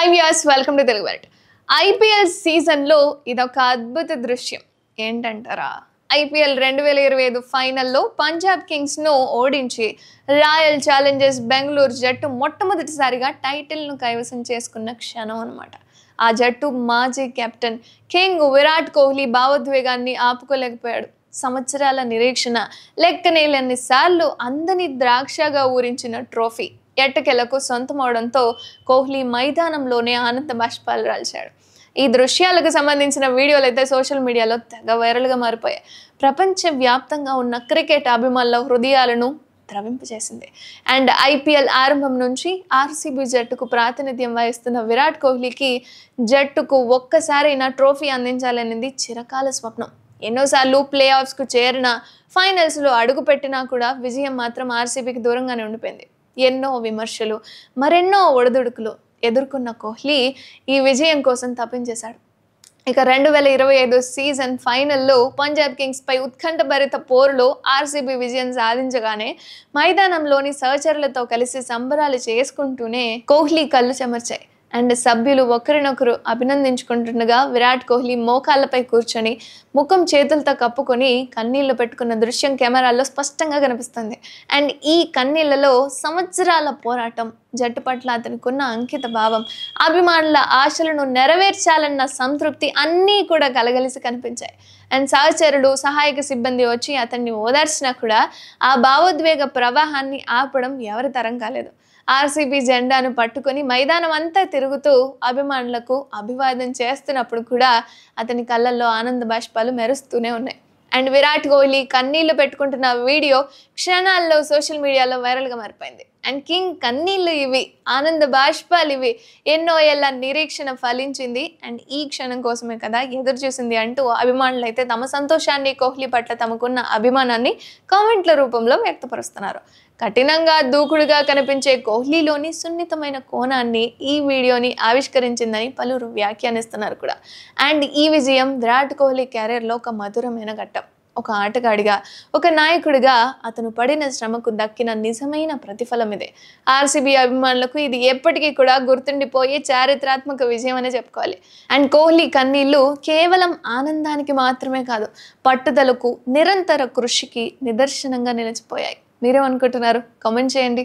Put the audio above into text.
Hi viewers, welcome to Telugu world. IPL సీజన్లో ఇదొక అద్భుత దృశ్యం. ఏంటంటారా? ఐపీఎల్ 2025 ఫైనల్లో పంజాబ్ కింగ్స్ను ఓడించి రాయల్ ఛాలెంజర్స్ బెంగళూరు జట్టు మొట్టమొదటిసారిగా టైటిల్ను కైవసం చేసుకున్న క్షణం అనమాట. ఆ జట్టు మాజీ కెప్టెన్ కింగ్ విరాట్ కోహ్లీ భావోద్వేగాన్ని ఆపుకోలేకపోయాడు. సంవత్సరాల నిరీక్షణ, లెక్కనేలన్ని సార్లు అందని ద్రాక్షగా ఊరించిన ట్రోఫీ ఎట్టకెలకు సొంతమవడంతో కోహ్లీ మైదానంలోనే ఆనంద బాష్పాలు రాల్చాడు. ఈ దృశ్యాలకు సంబంధించిన వీడియోలు అయితే సోషల్ మీడియాలో తెగ వైరల్గా మారిపోయాయి. ప్రపంచవ్యాప్తంగా ఉన్న క్రికెట్ అభిమానుల హృదయాలను ద్రవింపజేసింది. అండ్ ఐపీఎల్ ఆరంభం నుంచి ఆర్సీబీ జట్టుకు ప్రాతినిధ్యం వహిస్తున్న విరాట్ కోహ్లీకి జట్టుకు ఒక్కసారైనా ట్రోఫీ అందించాలనేది చిరకాల స్వప్నం. ఎన్నోసార్లు ప్లే ఆఫ్స్కు చేరిన, ఫైనల్స్లో అడుగుపెట్టినా కూడా విజయం మాత్రం ఆర్సీబీకి దూరంగానే ఉండిపోయింది. ఎన్నో విమర్శలు, మరెన్నో ఒడిదుడుకులు ఎదుర్కొన్న కోహ్లీ ఈ విజయం కోసం తపించేశాడు. ఇక 2025 సీజన్ ఫైనల్లో పంజాబ్ కింగ్స్పై ఉత్కంఠభరిత పోరులో ఆర్సీబీ విజయం సాధించగానే మైదానంలోని సహచరులతో కలిసి సంబరాలు చేసుకుంటూనే కోహ్లీ కళ్ళు చెమర్చాయి. అండ్ సభ్యులు ఒకరినొకరు అభినందించుకుంటుండగా విరాట్ కోహ్లీ మోకాళ్ళపై కూర్చొని ముఖం చేతులతో కప్పుకొని కన్నీళ్లు పెట్టుకున్న దృశ్యం కెమెరాల్లో స్పష్టంగా కనిపిస్తుంది. అండ్ ఈ కన్నీళ్లలో సంవత్సరాల పోరాటం, జట్టు పట్ల అతనికున్న అంకిత భావం, అభిమానుల ఆశలను నెరవేర్చాలన్న సంతృప్తి అన్నీ కూడా కలగలిసి కనిపించాయి. అండ్ సహచరులు, సహాయక సిబ్బంది వచ్చి అతన్ని ఓదార్చినా కూడా ఆ భావోద్వేగ ప్రవాహాన్ని ఆపడం ఎవరి తరం కాలేదు. ఆర్సీబీ జెండాను పట్టుకొని మైదానం అంతా తిరుగుతూ అభిమానులకు అభివాదం చేస్తున్నప్పుడు కూడా అతని కళ్ళల్లో ఆనంద బాష్పాలు మెరుస్తూనే ఉన్నాయి. అండ్ విరాట్ కోహ్లీ కన్నీళ్లు పెట్టుకుంటున్న వీడియో క్షణాల్లో సోషల్ మీడియాలో వైరల్గా మారిపోయింది. అండ్ కింగ్ కన్నీళ్ళు ఇవి, ఆనంద బాష్పాలు ఇవి, ఎన్నో ఏళ్ళ నిరీక్షణ ఫలించింది. అండ్ ఈ క్షణం కోసమే కదా ఎదురు చూసింది అంటూ అభిమానులు అయితే తమ సంతోషాన్ని, కోహ్లీ పట్ల తమకున్న అభిమానాన్ని కామెంట్ల రూపంలో వ్యక్తపరుస్తున్నారు. కఠినంగా దూకుడుగా కనిపించే కోహ్లీలోని సున్నితమైన కోణాన్ని ఈ వీడియోని ఆవిష్కరించిందని పలువురు వ్యాఖ్యానిస్తున్నారు కూడా. అండ్ ఈ విజయం విరాట్ కోహ్లీ కెరీర్లో ఒక మధురమైన ఘట్టం. ఒక ఆటగాడిగా, ఒక నాయకుడిగా అతను పడిన శ్రమకు దక్కిన నిజమైన ప్రతిఫలం ఇదే. ఆర్సీబీ అభిమానులకు ఇది ఎప్పటికీ కూడా గుర్తుండిపోయే చారిత్రాత్మక విజయం అనే చెప్పుకోవాలి. అండ్ కోహ్లీ కన్నీళ్లు కేవలం ఆనందానికి మాత్రమే కాదు, పట్టుదలకు, నిరంతర కృషికి నిదర్శనంగా నిలిచిపోయాయి. మీరేమనుకుంటున్నారు? కామెంట్ చేయండి.